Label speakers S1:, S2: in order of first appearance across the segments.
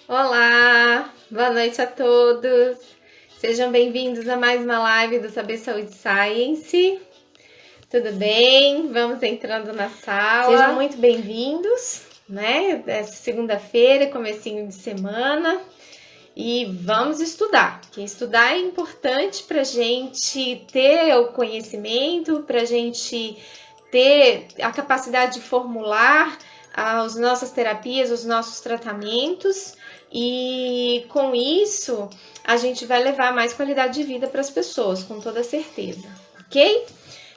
S1: Olá, boa noite a todos. Sejam bem-vindos a mais uma live do Saber Saúde Science. Tudo bem? Vamos entrando na sala. Sejam muito bem-vindos, né? Essa segunda-feira, comecinho de semana. E vamos estudar, porque estudar é importante para a gente ter o conhecimento, para a gente ter a capacidade de formular as nossas terapias, os nossos tratamentos, e com isso a gente vai levar mais qualidade de vida para as pessoas, com toda certeza, ok?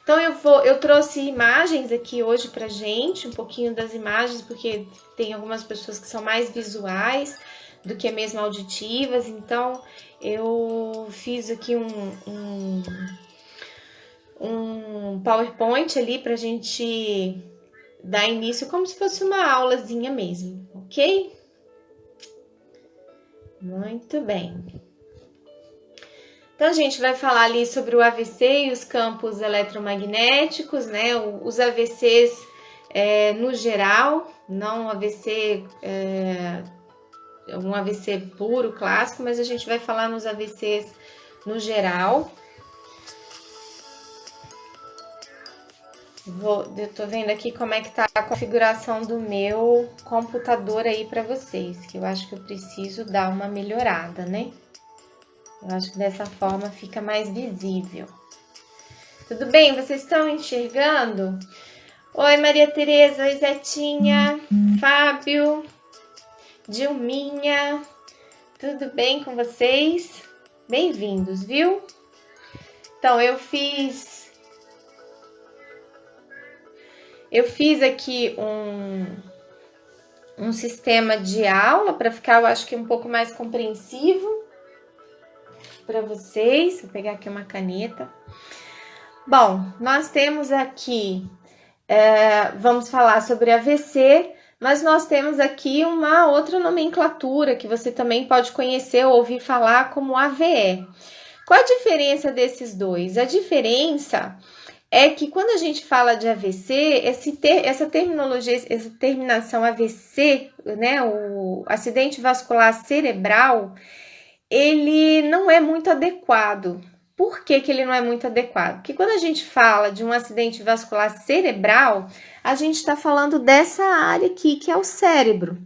S1: Então eu trouxe imagens aqui hoje pra gente, um pouquinho das imagens, porque tem algumas pessoas que são mais visuais do que mesmo auditivas, então eu fiz aqui um PowerPoint ali pra gente dar início como se fosse uma aulazinha mesmo, ok? Muito bem. Então, a gente vai falar ali sobre o AVC e os campos eletromagnéticos, né? Os AVCs no geral, não um AVC, um AVC puro, clássico, mas a gente vai falar nos AVCs no geral. Eu tô vendo aqui como é que tá a configuração do meu computador aí para vocês, que eu acho que eu preciso dar uma melhorada, né? Eu acho que dessa forma fica mais visível. Tudo bem? Vocês estão enxergando? Oi, Maria Tereza, oi, Zetinha, Fábio, Dilminha, tudo bem com vocês? Bem-vindos, viu? Então, eu fiz aqui um sistema de aula para ficar, eu acho que um pouco mais compreensivo para vocês. Vou pegar aqui uma caneta. Bom, nós temos aqui, vamos falar sobre AVC, mas nós temos aqui uma outra nomenclatura que você também pode conhecer ou ouvir falar como AVE. Qual a diferença desses dois? A diferença é que quando a gente fala de AVC, essa terminologia, essa terminação AVC, né, o acidente vascular cerebral, ele não é muito adequado. Por que ele não é muito adequado? Porque quando a gente fala de um acidente vascular cerebral, a gente está falando dessa área aqui, que é o cérebro.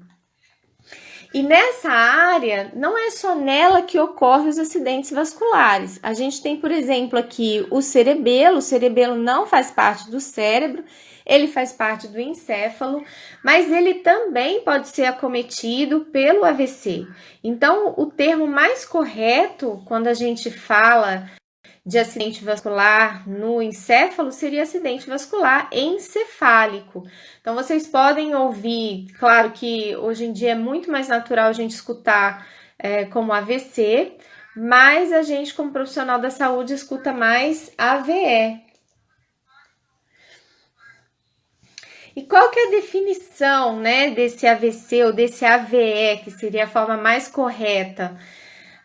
S1: E nessa área, não é só nela que ocorrem os acidentes vasculares. A gente tem, por exemplo, aqui o cerebelo não faz parte do cérebro, ele faz parte do encéfalo, mas ele também pode ser acometido pelo AVC. Então, o termo mais correto, quando a gente fala de acidente vascular no encéfalo, seria acidente vascular encefálico. Então, vocês podem ouvir, claro que hoje em dia é muito mais natural a gente escutar como AVC, mas a gente, como profissional da saúde, escuta mais AVE. E qual que é a definição, né, desse AVC ou desse AVE, que seria a forma mais correta?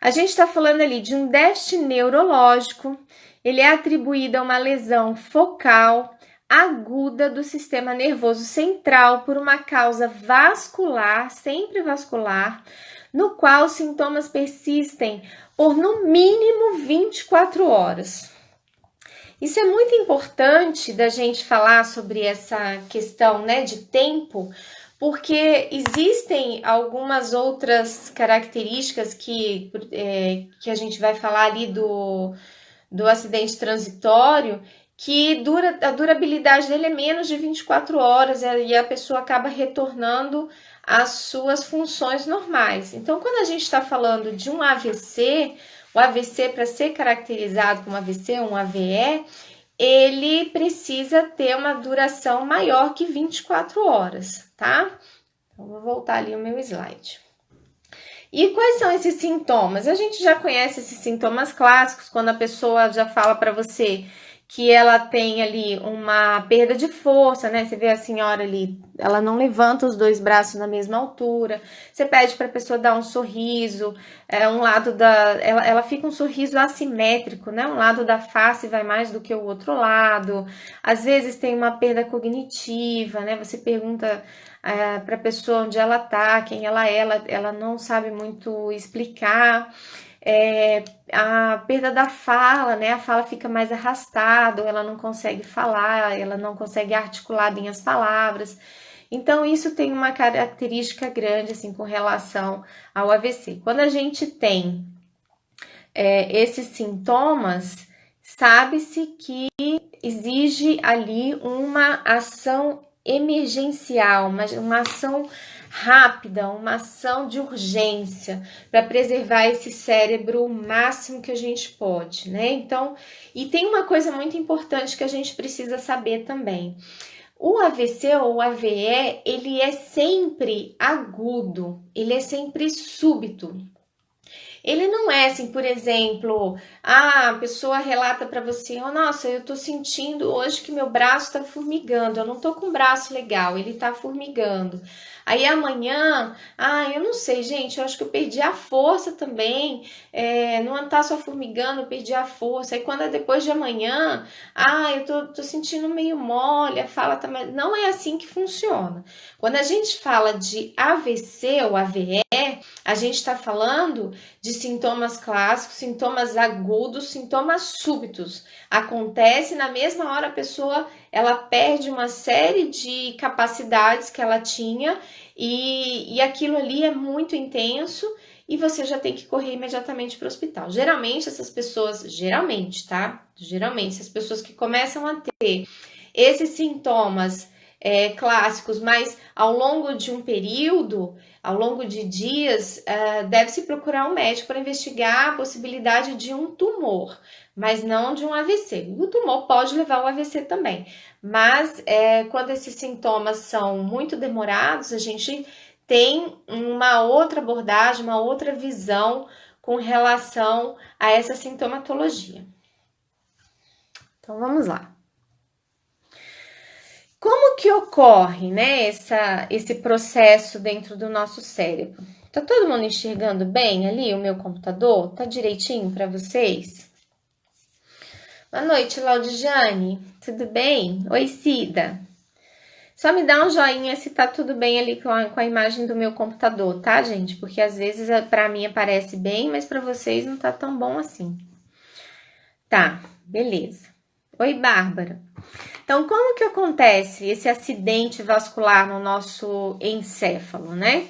S1: A gente está falando ali de um déficit neurológico, ele é atribuído a uma lesão focal aguda do sistema nervoso central por uma causa vascular, sempre vascular, no qual os sintomas persistem por no mínimo 24 horas. Isso é muito importante da gente falar sobre essa questão, né, de tempo, porque existem algumas outras características que a gente vai falar ali do acidente transitório, que a durabilidade dele é menos de 24 horas e a pessoa acaba retornando às suas funções normais. Então, quando a gente está falando de um AVC, o AVC, para ser caracterizado como AVC, um AVE, ele precisa ter uma duração maior que 24 horas, tá? Então, vou voltar ali o meu slide. E quais são esses sintomas? A gente já conhece esses sintomas clássicos, quando a pessoa já fala para você que ela tem ali uma perda de força, né? Você vê a senhora ali, ela não levanta os dois braços na mesma altura. Você pede para a pessoa dar um sorriso, um lado ela fica um sorriso assimétrico, né? Um lado da face vai mais do que o outro lado. Às vezes tem uma perda cognitiva, né? Você pergunta para a pessoa onde ela tá, quem ela não sabe muito explicar. A perda da fala, né? A fala fica mais arrastada, ela não consegue falar, ela não consegue articular bem as palavras. Então, isso tem uma característica grande, assim, com relação ao AVC. Quando a gente tem esses sintomas, sabe-se que exige ali uma ação emergencial, uma ação rápida, uma ação de urgência para preservar esse cérebro o máximo que a gente pode, né? Então, e tem uma coisa muito importante que a gente precisa saber também. O AVC ou o AVE, ele é sempre agudo, ele é sempre súbito. Ele não é assim, por exemplo, a pessoa relata para você, oh, nossa, eu tô sentindo hoje que meu braço tá formigando, eu não tô com o braço legal, ele tá formigando. Aí amanhã, eu não sei, gente, eu acho que eu perdi a força também, não tá só formigando, eu perdi a força. Aí quando é depois de amanhã, eu tô sentindo meio mole, a fala tá mais... Não é assim que funciona. Quando a gente fala de AVC ou AVE, a gente está falando de sintomas clássicos, sintomas agudos, sintomas súbitos. Acontece na mesma hora a pessoa ela perde uma série de capacidades que ela tinha e aquilo ali é muito intenso e você já tem que correr imediatamente para o hospital. Geralmente essas pessoas, geralmente essas pessoas que começam a ter esses sintomas clássicos, mas ao longo de um período, ao longo de dias, deve-se procurar um médico para investigar a possibilidade de um tumor, mas não de um AVC. O tumor pode levar ao AVC também, mas quando esses sintomas são muito demorados, a gente tem uma outra abordagem, uma outra visão com relação a essa sintomatologia. Então, vamos lá. Como que ocorre, né, esse processo dentro do nosso cérebro? Tá todo mundo enxergando bem ali o meu computador? Tá direitinho para vocês? Boa noite, Laudiane. Tudo bem? Oi, Cida. Só me dá um joinha se tá tudo bem ali com a imagem do meu computador, tá, gente? Porque às vezes para mim aparece bem, mas para vocês não tá tão bom assim. Tá, beleza. Oi, Bárbara. Então, como que acontece esse acidente vascular no nosso encéfalo, né?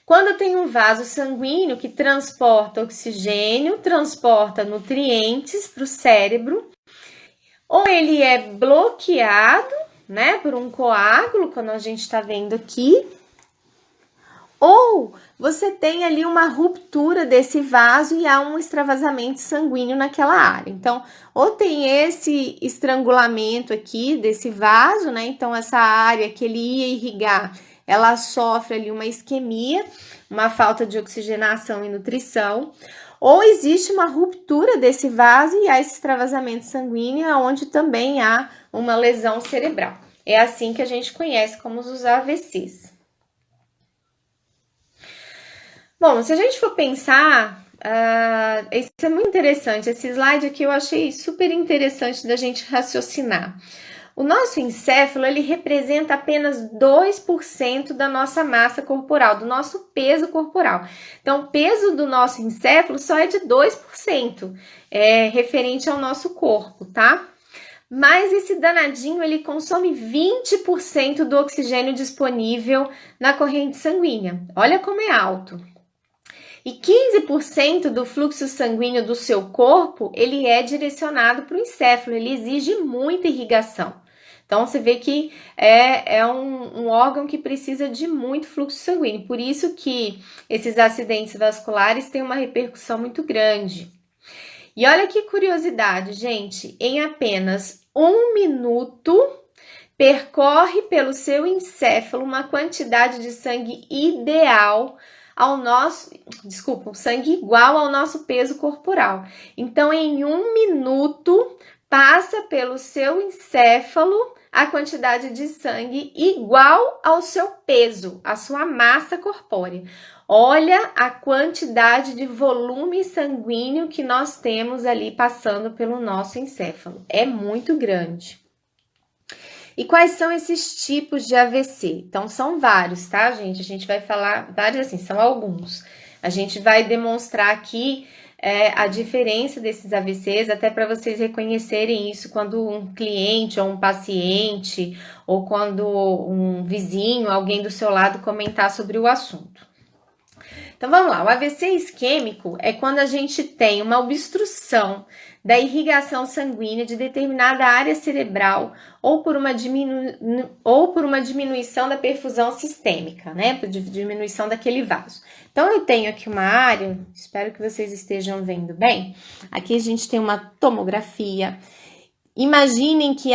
S1: Quando tem um vaso sanguíneo que transporta oxigênio, transporta nutrientes para o cérebro, ou ele é bloqueado, né, por um coágulo, como a gente está vendo aqui, ou você tem ali uma ruptura desse vaso e há um extravasamento sanguíneo naquela área. Então, ou tem esse estrangulamento aqui desse vaso, né? Então, essa área que ele ia irrigar, ela sofre ali uma isquemia, uma falta de oxigenação e nutrição. Ou existe uma ruptura desse vaso e há esse extravasamento sanguíneo, onde também há uma lesão cerebral. É assim que a gente conhece como os AVCs. Bom, se a gente for pensar, isso é muito interessante. Esse slide aqui eu achei super interessante da gente raciocinar. O nosso encéfalo, ele representa apenas 2% da nossa massa corporal, do nosso peso corporal. Então, o peso do nosso encéfalo só é de 2%, referente ao nosso corpo, tá? Mas esse danadinho, ele consome 20% do oxigênio disponível na corrente sanguínea. Olha como é alto. E 15% do fluxo sanguíneo do seu corpo, ele é direcionado para o encéfalo, ele exige muita irrigação. Então, você vê que é um órgão que precisa de muito fluxo sanguíneo. Por isso que esses acidentes vasculares têm uma repercussão muito grande. E olha que curiosidade, gente. Em apenas 1 minuto, percorre pelo seu encéfalo uma quantidade de sangue ideal sangue igual ao nosso peso corporal. Então, em 1 minuto, passa pelo seu encéfalo a quantidade de sangue igual ao seu peso, a sua massa corpórea. Olha a quantidade de volume sanguíneo que nós temos ali passando pelo nosso encéfalo. É muito grande. E quais são esses tipos de AVC? Então, são vários, tá, gente? A gente vai falar vários assim, são alguns. A gente vai demonstrar aqui a diferença desses AVCs, até para vocês reconhecerem isso quando um cliente ou um paciente, ou quando um vizinho, alguém do seu lado comentar sobre o assunto. Então, vamos lá. O AVC isquêmico é quando a gente tem uma obstrução da irrigação sanguínea de determinada área cerebral ou por uma diminuição da perfusão sistêmica, né? Por diminuição daquele vaso. Então, eu tenho aqui uma área, espero que vocês estejam vendo bem. Aqui a gente tem uma tomografia. Imaginem que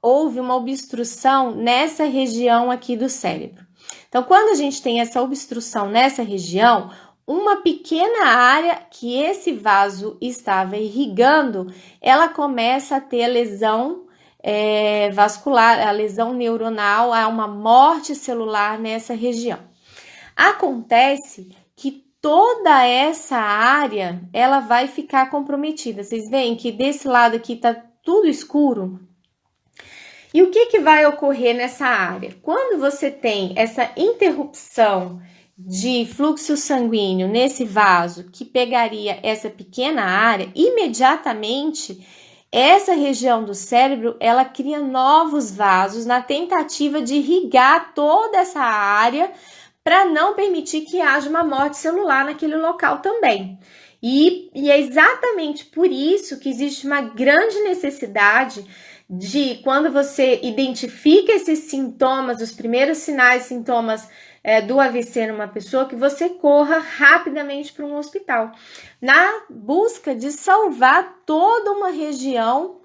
S1: houve uma obstrução nessa região aqui do cérebro. Então, quando a gente tem essa obstrução nessa região, uma pequena área que esse vaso estava irrigando, ela começa a ter a lesão vascular, a lesão neuronal, há uma morte celular nessa região. Acontece que toda essa área, ela vai ficar comprometida. Vocês veem que desse lado aqui tá tudo escuro? E o que vai ocorrer nessa área? Quando você tem essa interrupção de fluxo sanguíneo nesse vaso que pegaria essa pequena área, imediatamente essa região do cérebro, ela cria novos vasos na tentativa de irrigar toda essa área para não permitir que haja uma morte celular naquele local também. E é exatamente por isso que existe uma grande necessidade de, quando você identifica esses sintomas, os primeiros sinais e sintomas do AVC numa pessoa, que você corra rapidamente para um hospital, na busca de salvar toda uma região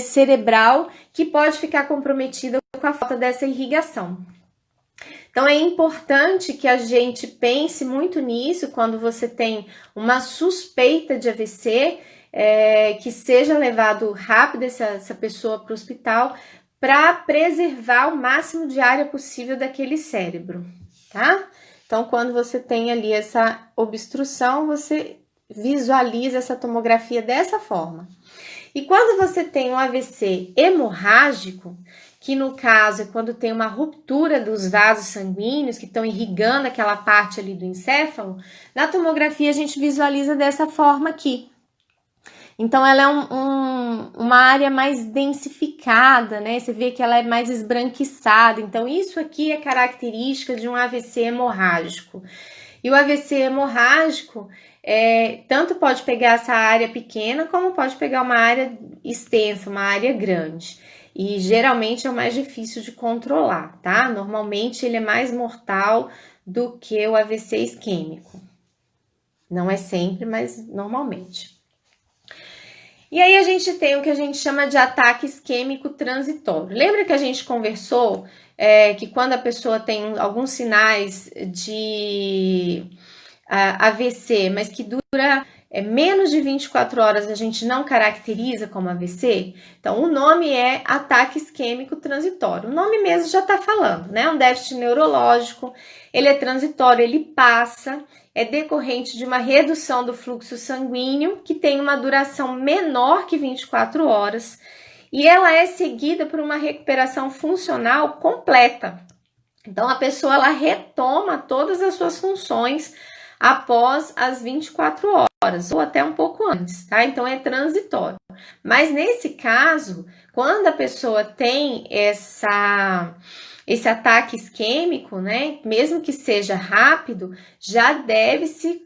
S1: cerebral que pode ficar comprometida com a falta dessa irrigação. Então, é importante que a gente pense muito nisso quando você tem uma suspeita de AVC, que seja levado rápido essa pessoa para o hospital para preservar o máximo de área possível daquele cérebro, tá? Então, quando você tem ali essa obstrução, você visualiza essa tomografia dessa forma. E quando você tem um AVC hemorrágico, que no caso é quando tem uma ruptura dos vasos sanguíneos que estão irrigando aquela parte ali do encéfalo, na tomografia a gente visualiza dessa forma aqui. Então, ela é uma área mais densificada, né? Você vê que ela é mais esbranquiçada. Então, isso aqui é característica de um AVC hemorrágico. E o AVC hemorrágico, tanto pode pegar essa área pequena, como pode pegar uma área extensa, uma área grande. E geralmente é o mais difícil de controlar, tá? Normalmente ele é mais mortal do que o AVC isquêmico. Não é sempre, mas normalmente. E aí a gente tem o que a gente chama de ataque isquêmico transitório. Lembra que a gente conversou que quando a pessoa tem alguns sinais de AVC, mas que dura menos de 24 horas, a gente não caracteriza como AVC? Então, o nome é ataque isquêmico transitório. O nome mesmo já está falando, né? Um déficit neurológico, ele é transitório, ele passa, é decorrente de uma redução do fluxo sanguíneo, que tem uma duração menor que 24 horas, e ela é seguida por uma recuperação funcional completa. Então, a pessoa ela retoma todas as suas funções após as 24 horas, ou até um pouco antes, tá? Então, é transitório. Mas, nesse caso, quando a pessoa tem esse ataque isquêmico, né, mesmo que seja rápido, já deve-se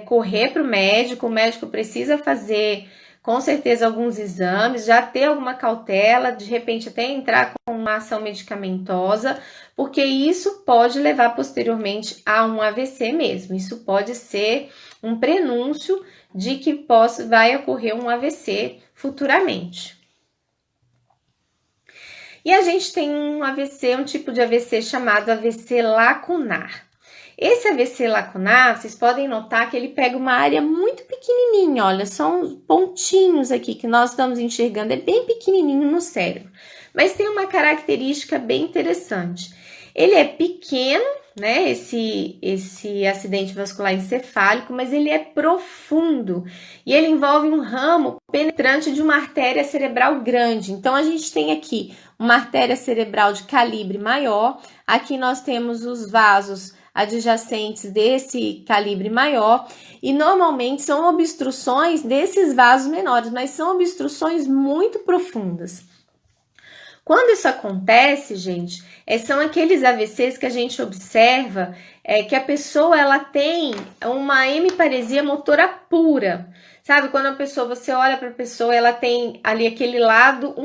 S1: correr para o médico precisa fazer, com certeza, alguns exames, já ter alguma cautela, de repente até entrar com uma ação medicamentosa, porque isso pode levar posteriormente a um AVC mesmo. Isso pode ser um prenúncio de que vai ocorrer um AVC futuramente. E a gente tem um AVC, um tipo de AVC chamado AVC lacunar. Esse AVC lacunar, vocês podem notar que ele pega uma área muito pequenininha, olha, são pontinhos aqui que nós estamos enxergando, é bem pequenininho no cérebro. Mas tem uma característica bem interessante. Ele é pequeno, né, esse acidente vascular encefálico, mas ele é profundo e ele envolve um ramo penetrante de uma artéria cerebral grande. Então, a gente tem aqui uma artéria cerebral de calibre maior, aqui nós temos os vasos adjacentes desse calibre maior e normalmente são obstruções desses vasos menores, mas são obstruções muito profundas. Quando isso acontece, gente, são aqueles AVCs que a gente observa que a pessoa ela tem uma hemiparesia motora pura. Sabe, quando a pessoa, você olha para a pessoa, ela tem ali aquele lado,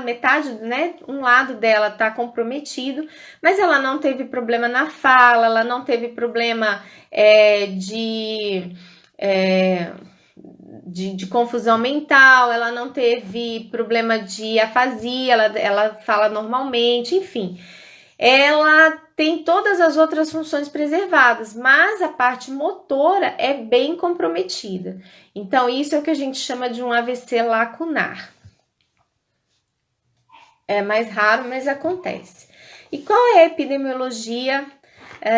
S1: metade, né, um lado dela tá comprometido, mas ela não teve problema na fala, ela não teve problema de confusão mental, ela não teve problema de afasia, ela fala normalmente, enfim. Ela tem todas as outras funções preservadas, mas a parte motora é bem comprometida. Então, isso é o que a gente chama de um AVC lacunar. É mais raro, mas acontece. E qual é a epidemiologia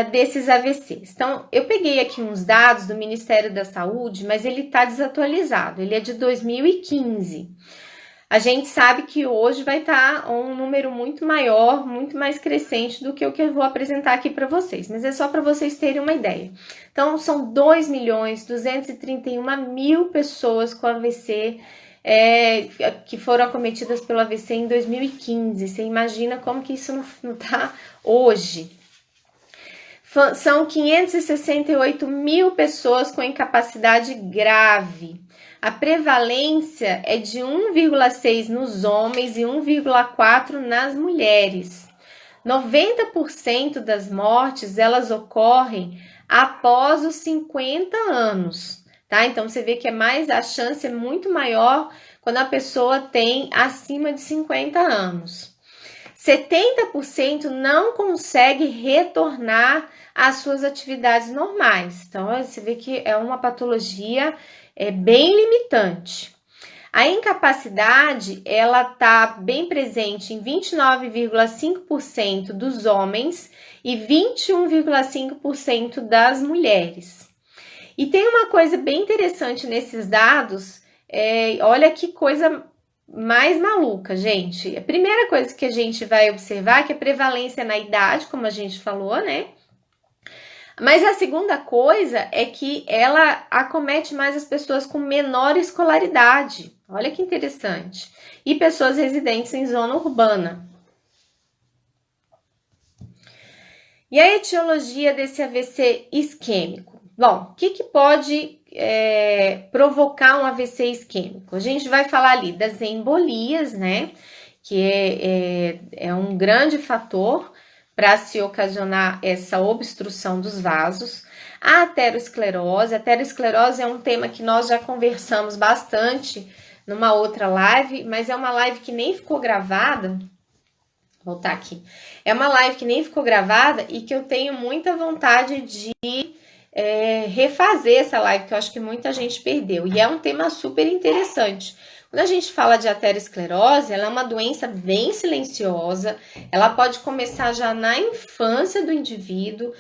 S1: desses AVCs? Então, eu peguei aqui uns dados do Ministério da Saúde, mas ele está desatualizado, ele é de 2015. A gente sabe que hoje vai estar um número muito maior, muito mais crescente do que o que eu vou apresentar aqui para vocês, mas é só para vocês terem uma ideia. Então, são 2.231.000 pessoas com AVC que foram acometidas pelo AVC em 2015. Você imagina como que isso não está hoje. São 568.000 pessoas com incapacidade grave. A prevalência é de 1,6 nos homens e 1,4 nas mulheres. 90% das mortes, elas ocorrem após os 50 anos, tá? Então, você vê que a chance é muito maior quando a pessoa tem acima de 50 anos. 70% não consegue retornar às suas atividades normais. Então, você vê que é uma patologia bem limitante. A incapacidade, ela está bem presente em 29,5% dos homens e 21,5% das mulheres. E tem uma coisa bem interessante nesses dados, olha que coisa mais maluca, gente. A primeira coisa que a gente vai observar é que a prevalência na idade, como a gente falou, né? Mas a segunda coisa é que ela acomete mais as pessoas com menor escolaridade. Olha que interessante. E pessoas residentes em zona urbana. E a etiologia desse AVC isquêmico? Bom, o que pode provocar um AVC isquêmico? A gente vai falar ali das embolias, né? Que é um grande fator para se ocasionar essa obstrução dos vasos. A aterosclerose. A aterosclerose é um tema que nós já conversamos bastante numa outra live, mas é uma live que nem ficou gravada. Vou voltar aqui. É uma live que nem ficou gravada e que eu tenho muita vontade de refazer essa live, que eu acho que muita gente perdeu. E é um tema super interessante. Quando a gente fala de aterosclerose, ela é uma doença bem silenciosa, ela pode começar já na infância do indivíduo,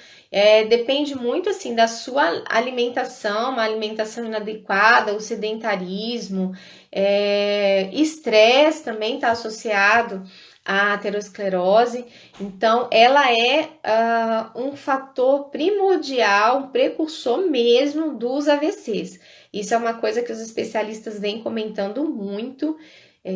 S1: depende muito assim da sua alimentação, uma alimentação inadequada, o sedentarismo, estresse também está associado à aterosclerose. Então, ela é um fator primordial, um precursor mesmo dos AVCs. Isso é uma coisa que os especialistas vêm comentando muito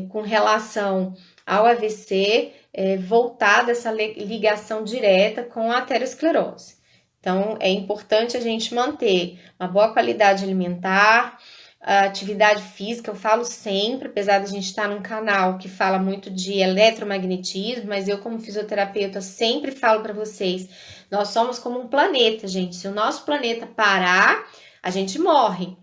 S1: com relação ao AVC, voltada essa ligação direta com a aterosclerose. Então, é importante a gente manter uma boa qualidade alimentar, a atividade física, eu falo sempre, apesar de a gente estar num canal que fala muito de eletromagnetismo, mas eu como fisioterapeuta sempre falo para vocês, nós somos como um planeta, gente. Se o nosso planeta parar, a gente morre.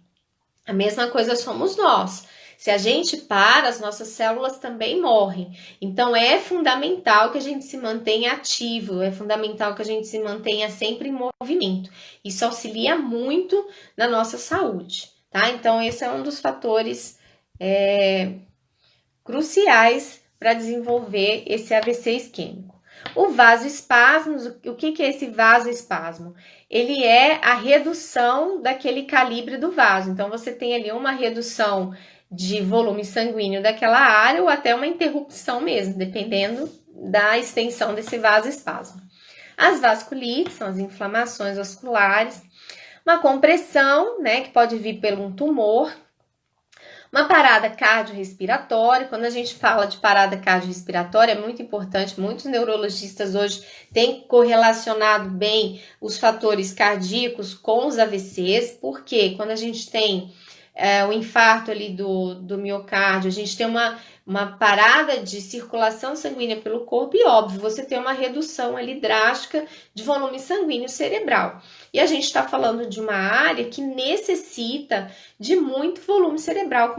S1: A mesma coisa somos nós. Se a gente para, as nossas células também morrem. Então, é fundamental que a gente se mantenha ativo, é fundamental que a gente se mantenha sempre em movimento. Isso auxilia muito na nossa saúde, tá? Então, esse é um dos fatores cruciais para desenvolver esse AVC isquêmico. O vasoespasmo, o que é esse vasoespasmo? Ele é a redução daquele calibre do vaso. Então, você tem ali uma redução de volume sanguíneo daquela área ou até uma interrupção mesmo, dependendo da extensão desse vasoespasmo. As vasculites são as inflamações vasculares, uma compressão, né, que pode vir por um tumor, uma parada cardiorrespiratória. Quando a gente fala de parada cardiorrespiratória, é muito importante, muitos neurologistas hoje têm correlacionado bem os fatores cardíacos com os AVCs, porque quando a gente tem o infarto ali do miocárdio, a gente tem uma parada de circulação sanguínea pelo corpo e, óbvio, você tem uma redução ali drástica de volume sanguíneo cerebral. E a gente está falando de uma área que necessita de muito volume cerebral,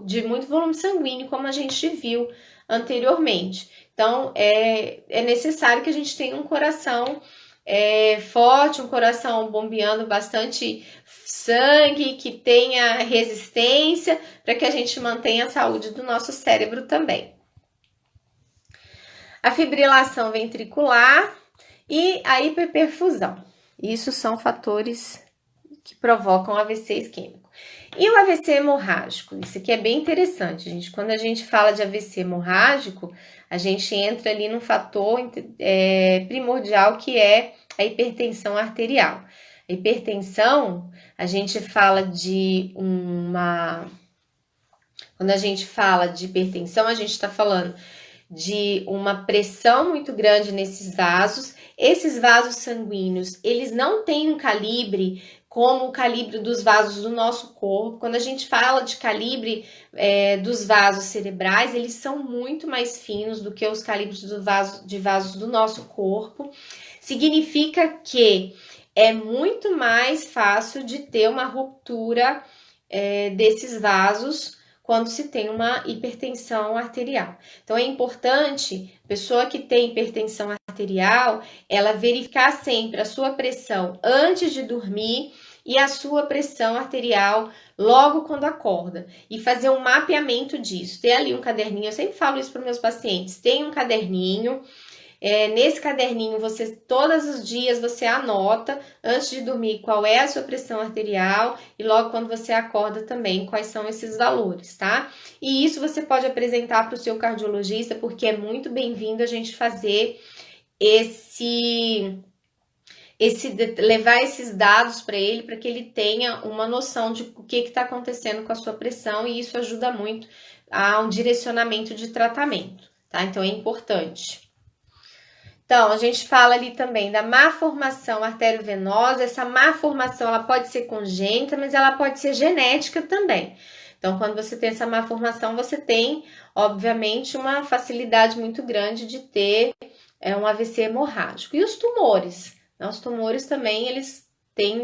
S1: de muito volume sanguíneo, como a gente viu anteriormente. Então, é necessário que a gente tenha um coração forte, um coração bombeando bastante sangue, que tenha resistência, para que a gente mantenha a saúde do nosso cérebro também. A fibrilação ventricular e a hiperperfusão. Isso são fatores que provocam AVC isquêmico. E o AVC hemorrágico? Isso aqui é bem interessante, gente. Quando a gente fala de AVC hemorrágico, a gente entra ali num fator primordial, que é a hipertensão arterial. A hipertensão, a gente fala de Quando a gente fala de hipertensão, a gente está falando de uma pressão muito grande nesses vasos. Esses vasos sanguíneos, eles não têm um calibre como o calibre dos vasos do nosso corpo. Quando a gente fala de calibre dos vasos cerebrais, eles são muito mais finos do que os calibres de vasos do nosso corpo. Significa que é muito mais fácil de ter uma ruptura desses vasos quando se tem uma hipertensão arterial. Então, é importante, pessoa que tem hipertensão arterial, ela verificar sempre a sua pressão antes de dormir e a sua pressão arterial logo quando acorda. E fazer um mapeamento disso. Ter ali um caderninho, eu sempre falo isso para meus pacientes, tem um caderninho. Nesse caderninho, todos os dias você anota, antes de dormir, qual é a sua pressão arterial e logo quando você acorda também, quais são esses valores, tá? E isso você pode apresentar para o seu cardiologista, porque é muito bem-vindo a gente fazer levar esses dados para ele, para que ele tenha uma noção de o que está acontecendo com a sua pressão, e isso ajuda muito a um direcionamento de tratamento, tá? Então, é importante. Então, a gente fala ali também da má formação arteriovenosa. Essa má formação, ela pode ser congênita, mas ela pode ser genética também. Então, quando você tem essa má formação, você tem, obviamente, uma facilidade muito grande de ter um AVC hemorrágico. E os tumores? Os tumores também, eles têm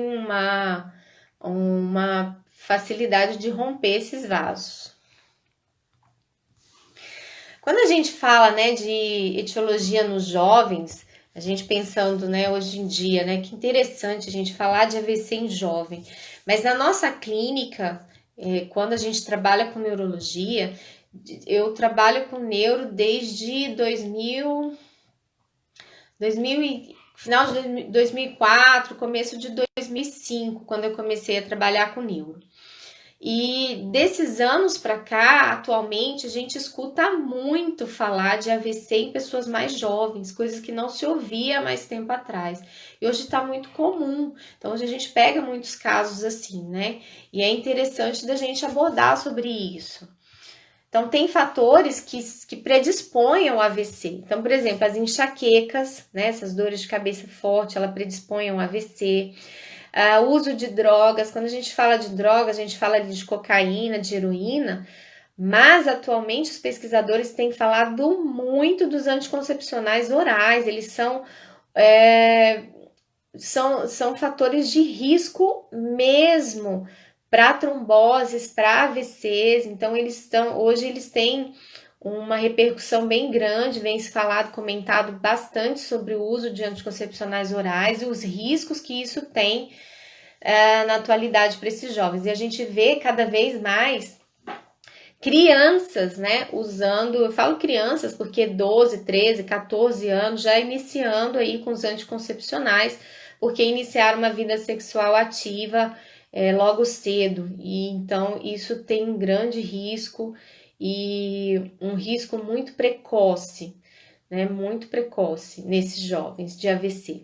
S1: uma facilidade de romper esses vasos. Quando a gente fala, né, de etiologia nos jovens, a gente pensando, né, hoje em dia, né, que interessante a gente falar de AVC em jovem. Mas na nossa clínica, quando a gente trabalha com neurologia, eu trabalho com neuro desde final de 2004, começo de 2005, quando eu comecei a trabalhar com neuro. E desses anos para cá, atualmente, a gente escuta muito falar de AVC em pessoas mais jovens, coisas que não se ouvia há mais tempo atrás. E hoje está muito comum. Então, hoje a gente pega muitos casos assim, né? E é interessante da gente abordar sobre isso. Então, tem fatores que predispõem ao AVC. Então, por exemplo, as enxaquecas, né? Essas dores de cabeça forte, ela predispõe ao AVC. O uso de drogas, quando a gente fala de drogas, a gente fala de cocaína, de heroína, mas atualmente os pesquisadores têm falado muito dos anticoncepcionais orais. Eles são fatores de risco mesmo para tromboses, para AVCs. Então hoje eles têm uma repercussão bem grande, vem se falado, comentado bastante sobre o uso de anticoncepcionais orais e os riscos que isso tem na atualidade para esses jovens. E a gente vê cada vez mais crianças, né, usando, eu falo crianças porque 12, 13, 14 anos já iniciando aí com os anticoncepcionais, porque iniciaram uma vida sexual ativa logo cedo, e então isso tem um grande risco e um risco muito precoce, né, muito precoce nesses jovens de AVC.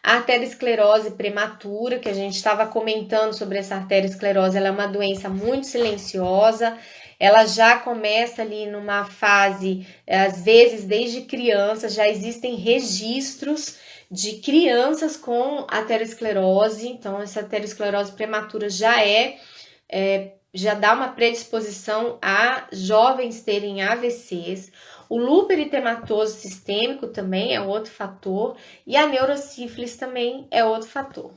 S1: A arteriosclerose prematura, que a gente estava comentando sobre essa arteriosclerose, ela é uma doença muito silenciosa, ela já começa ali numa fase, às vezes desde criança, já existem registros de crianças com arteriosclerose, então essa arteriosclerose prematura já dá uma predisposição a jovens terem AVCs. O lúpus eritematoso sistêmico também é outro fator, e a neurosífilis também é outro fator.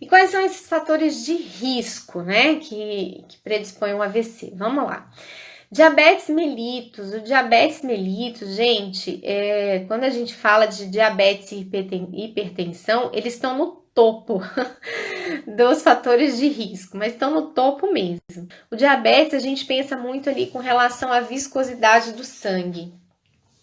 S1: E quais são esses fatores de risco, né, que predispõem ao AVC? Vamos lá. Diabetes mellitus. O diabetes mellitus, gente, quando a gente fala de diabetes e hipertensão, eles estão no topo dos fatores de risco, mas estão no topo mesmo. O diabetes, a gente pensa muito ali com relação à viscosidade do sangue,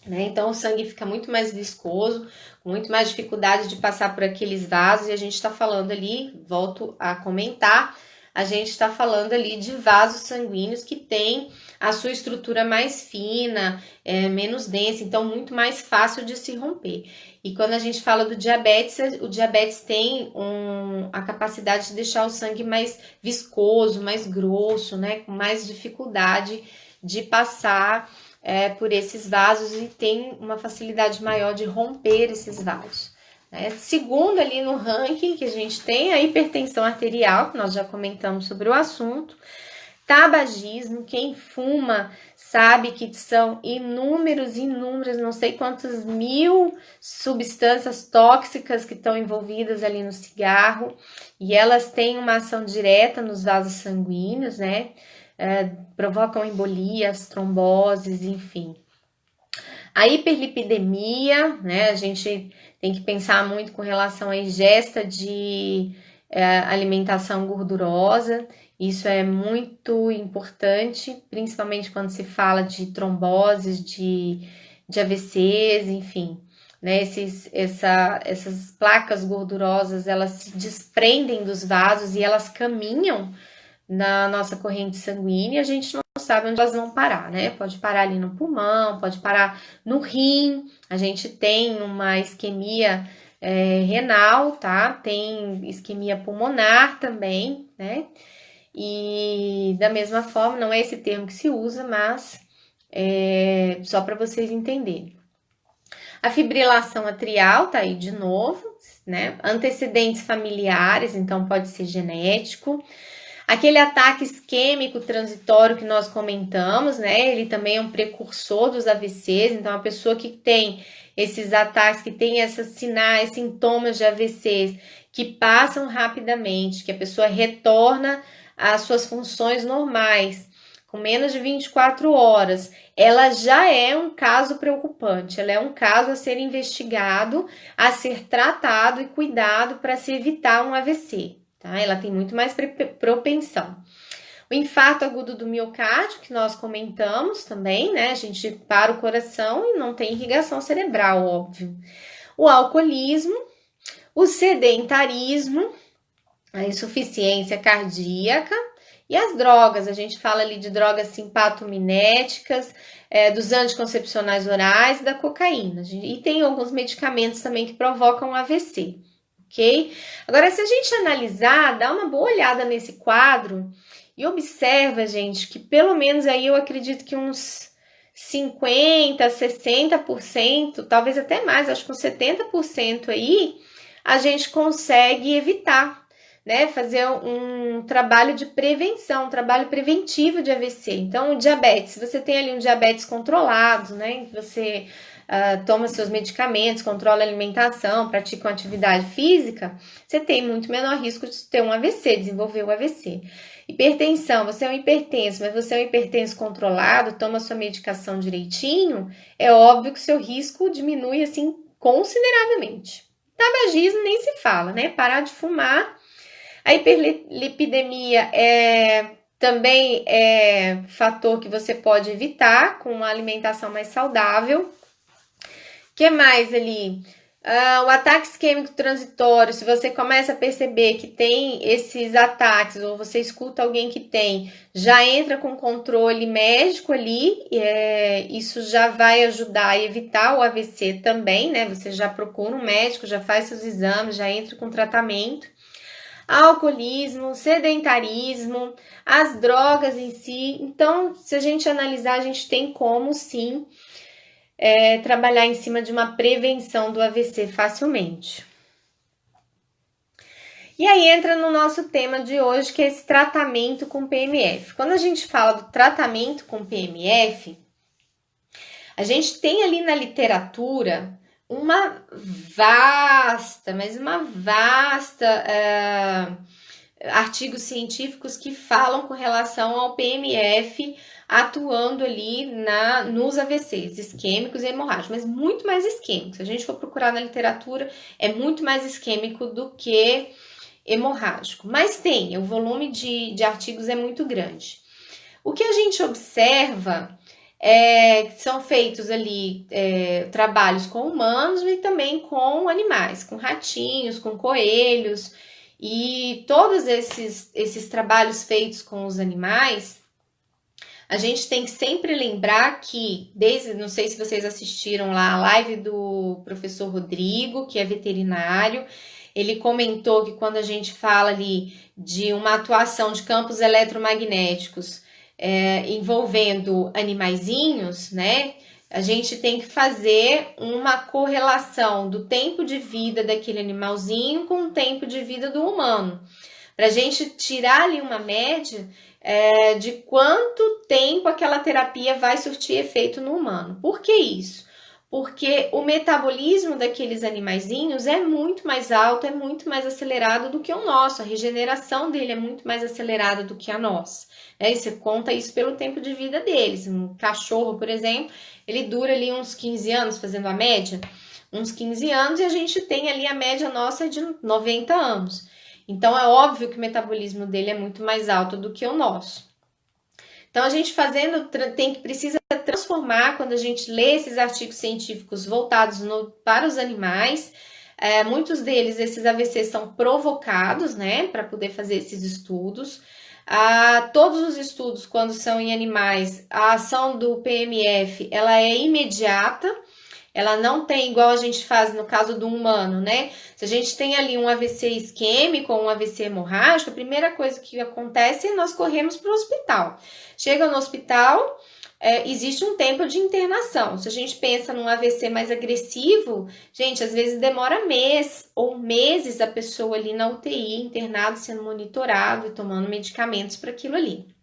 S1: né? Então, o sangue fica muito mais viscoso, com muito mais dificuldade de passar por aqueles vasos, e a gente está falando ali, volto a comentar, a gente está falando ali de vasos sanguíneos que tem a sua estrutura mais fina, menos densa, então muito mais fácil de se romper. E quando a gente fala do diabetes, o diabetes tem a capacidade de deixar o sangue mais viscoso, mais grosso, né, com mais dificuldade de passar por esses vasos, e tem uma facilidade maior de romper esses vasos. Segundo ali no ranking que a gente tem, a hipertensão arterial, que nós já comentamos sobre o assunto, tabagismo, quem fuma sabe que são inúmeras, não sei quantas mil substâncias tóxicas que estão envolvidas ali no cigarro, e elas têm uma ação direta nos vasos sanguíneos, né? Provocam embolias, tromboses, enfim. A hiperlipidemia, né? A gente tem que pensar muito com relação à ingesta de alimentação gordurosa. Isso é muito importante, principalmente quando se fala de tromboses, de AVCs, enfim, né? Essas placas gordurosas, elas se desprendem dos vasos e elas caminham na nossa corrente sanguínea, e a gente não sabe onde elas vão parar, né? Pode parar ali no pulmão, pode parar no rim. A gente tem uma isquemia renal, tá? Tem isquemia pulmonar também, né? E da mesma forma, não é esse termo que se usa, mas só para vocês entenderem. A fibrilação atrial tá aí de novo, né? Antecedentes familiares, então pode ser genético. Aquele ataque isquêmico transitório que nós comentamos, né? Ele também é um precursor dos AVCs, então a pessoa que tem esses ataques, que tem esses sinais, sintomas de AVCs, que passam rapidamente, que a pessoa retorna às suas funções normais, com menos de 24 horas, ela já é um caso preocupante, ela é um caso a ser investigado, a ser tratado e cuidado para se evitar um AVC. Tá? Ela tem muito mais propensão. O infarto agudo do miocárdio, que nós comentamos também, né? A gente para o coração e não tem irrigação cerebral, óbvio. O alcoolismo, o sedentarismo, a insuficiência cardíaca e as drogas. A gente fala ali de drogas simpatomiméticas, dos anticoncepcionais orais e da cocaína. E tem alguns medicamentos também que provocam AVC. Ok? Agora, se a gente analisar, dá uma boa olhada nesse quadro e observa, gente, que pelo menos aí eu acredito que uns 50%, 60%, talvez até mais, acho que uns 70% aí, a gente consegue evitar, né? Fazer um trabalho de prevenção, um trabalho preventivo de AVC. Então, o diabetes, se você tem ali um diabetes controlado, né? Você toma seus medicamentos, controla a alimentação, pratica uma atividade física, você tem muito menor risco de ter um AVC, desenvolver o AVC. Hipertensão, você é um hipertenso, mas você é um hipertenso controlado, toma sua medicação direitinho, é óbvio que o seu risco diminui assim consideravelmente. Tabagismo nem se fala, né? Parar de fumar. A hiperlipidemia também é fator que você pode evitar com uma alimentação mais saudável. O que mais ali? O ataque isquêmico transitório, se você começa a perceber que tem esses ataques, ou você escuta alguém que tem, já entra com controle médico ali, isso já vai ajudar a evitar o AVC também, né? Você já procura um médico, já faz seus exames, já entra com tratamento. Alcoolismo, sedentarismo, as drogas em si. Então, se a gente analisar, a gente tem como sim trabalhar em cima de uma prevenção do AVC facilmente. E aí entra no nosso tema de hoje, que é esse tratamento com PMF. Quando a gente fala do tratamento com PMF, a gente tem ali na literatura uma vasta artigos científicos que falam com relação ao PMF atuando ali nos AVCs isquêmicos e hemorrágicos, mas muito mais isquêmicos. Se a gente for procurar na literatura, é muito mais isquêmico do que hemorrágico. Mas o volume de artigos é muito grande. O que a gente observa são feitos ali trabalhos com humanos e também com animais, com ratinhos, com coelhos, e todos esses trabalhos feitos com os animais, a gente tem que sempre lembrar que, não sei se vocês assistiram lá a live do professor Rodrigo, que é veterinário, ele comentou que quando a gente fala ali de uma atuação de campos eletromagnéticos envolvendo animaizinhos, né? A gente tem que fazer uma correlação do tempo de vida daquele animalzinho com o tempo de vida do humano. Para a gente tirar ali uma média de quanto tempo aquela terapia vai surtir efeito no humano. Por que isso? Porque o metabolismo daqueles animaizinhos é muito mais alto, é muito mais acelerado do que o nosso. A regeneração dele é muito mais acelerada do que a nossa. E você conta isso pelo tempo de vida deles. Um cachorro, por exemplo, ele dura ali uns 15 anos, fazendo a média, uns 15 anos, e a gente tem ali a média nossa de 90 anos. Então, é óbvio que o metabolismo dele é muito mais alto do que o nosso. Então, a gente precisa transformar, quando a gente lê esses artigos científicos voltados para os animais, muitos deles, esses AVCs são provocados, né, para poder fazer esses estudos. Todos os estudos, quando são em animais, a ação do PMF, ela é imediata, ela não tem igual a gente faz no caso do humano, né? Se a gente tem ali um AVC isquêmico ou um AVC hemorrágico, a primeira coisa que acontece é nós corremos para o hospital. Chega no hospital, existe um tempo de internação. Se a gente pensa num AVC mais agressivo, gente, às vezes demora mês ou meses a pessoa ali na UTI, internado, sendo monitorado e tomando medicamentos para aquilo ali.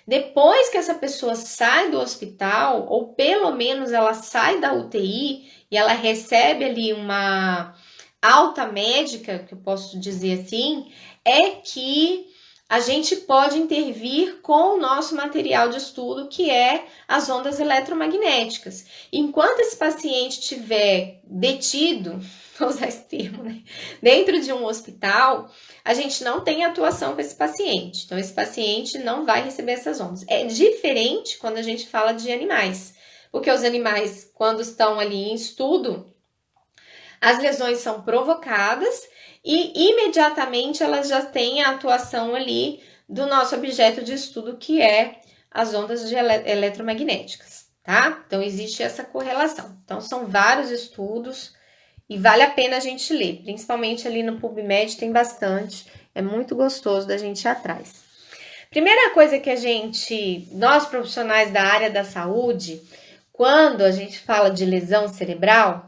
S1: Depois que essa pessoa sai do hospital, ou pelo menos ela sai da UTI e ela recebe ali uma alta médica, que eu posso dizer assim, é que a gente pode intervir com o nosso material de estudo, que é as ondas eletromagnéticas. Enquanto esse paciente estiver detido, vou usar esse termo, né, dentro de um hospital, a gente não tem atuação com esse paciente. Então, esse paciente não vai receber essas ondas. É diferente quando a gente fala de animais, porque os animais, quando estão ali em estudo, as lesões são provocadas e imediatamente elas já têm a atuação ali do nosso objeto de estudo, que é as ondas eletromagnéticas, tá? Então, existe essa correlação. Então, são vários estudos e vale a pena a gente ler, principalmente ali no PubMed tem bastante, é muito gostoso da gente ir atrás. Primeira coisa que nós profissionais da área da saúde, quando a gente fala de lesão cerebral,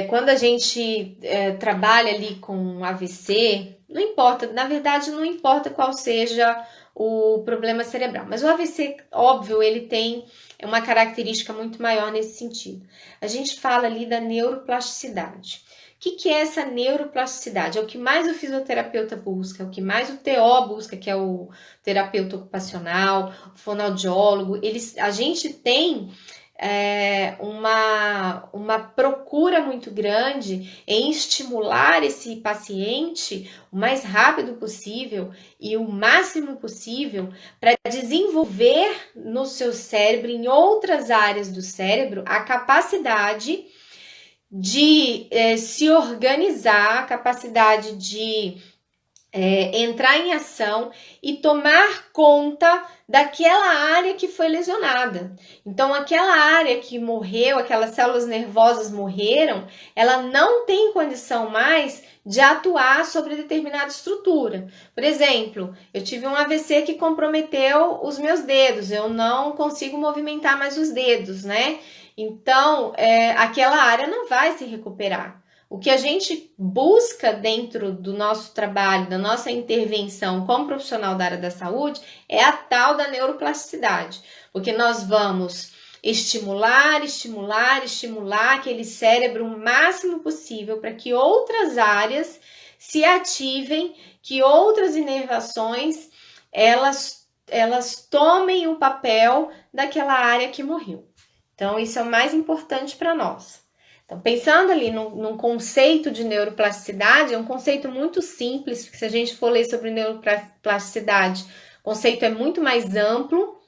S1: quando a gente trabalha ali com AVC, não importa, na verdade não importa qual seja o problema cerebral, mas o AVC, óbvio, ele tem uma característica muito maior nesse sentido. A gente fala ali da neuroplasticidade. O que é essa neuroplasticidade? É o que mais o fisioterapeuta busca, é o que mais o TO busca, que é o terapeuta ocupacional, o fonoaudiólogo. A gente tem uma procura muito grande em estimular esse paciente o mais rápido possível e o máximo possível para desenvolver no seu cérebro, em outras áreas do cérebro, a capacidade de se organizar, a capacidade de entrar em ação e tomar conta daquela área que foi lesionada. Então, aquela área que morreu, aquelas células nervosas morreram, ela não tem condição mais de atuar sobre determinada estrutura. Por exemplo, eu tive um AVC que comprometeu os meus dedos, eu não consigo movimentar mais os dedos, né? Então, aquela área não vai se recuperar. O que a gente busca dentro do nosso trabalho, da nossa intervenção como profissional da área da saúde, é a tal da neuroplasticidade, porque nós vamos estimular aquele cérebro o máximo possível para que outras áreas se ativem, que outras inervações elas tomem o papel daquela área que morreu. Então, isso é o mais importante para nós. Então, pensando ali num conceito de neuroplasticidade, é um conceito muito simples, porque se a gente for ler sobre neuroplasticidade, o conceito é muito mais amplo,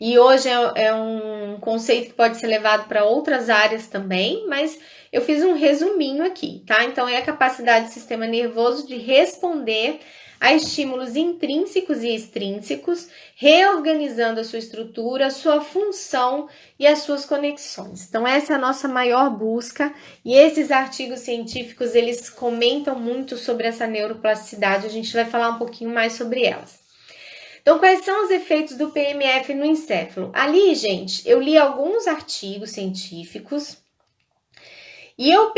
S1: e hoje é um conceito que pode ser levado para outras áreas também, mas eu fiz um resuminho aqui, tá? Então, é a capacidade do sistema nervoso de responder a estímulos intrínsecos e extrínsecos, reorganizando a sua estrutura, a sua função e as suas conexões. Então, essa é a nossa maior busca, e esses artigos científicos, eles comentam muito sobre essa neuroplasticidade, a gente vai falar um pouquinho mais sobre elas. Então, quais são os efeitos do PMF no encéfalo? Ali, gente, eu li alguns artigos científicos, e eu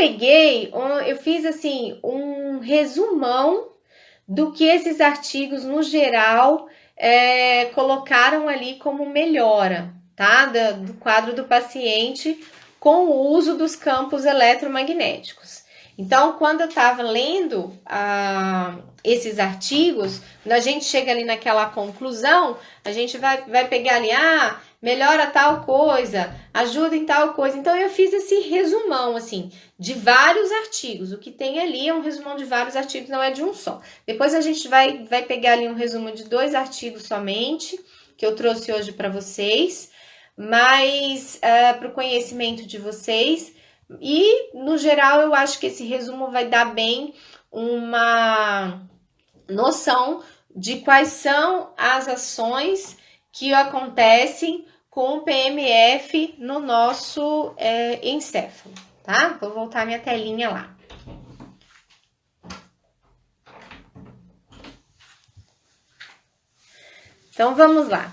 S1: fiz assim, um resumão do que esses artigos, no geral, colocaram ali como melhora, tá? Do quadro do paciente com o uso dos campos eletromagnéticos. Então, quando eu estava lendo esses artigos, quando a gente chega ali naquela conclusão, a gente vai pegar ali, melhora tal coisa, ajuda em tal coisa. Então, eu fiz esse resumão, assim, de vários artigos. O que tem ali é um resumão de vários artigos, não é de um só. Depois a gente vai pegar ali um resumo de 2 artigos somente, que eu trouxe hoje para vocês, mas para o conhecimento de vocês. E, no geral, eu acho que esse resumo vai dar bem uma noção de quais são as ações que acontecem com o PMF no nosso encéfalo, tá? Vou voltar minha telinha lá. Então, vamos lá.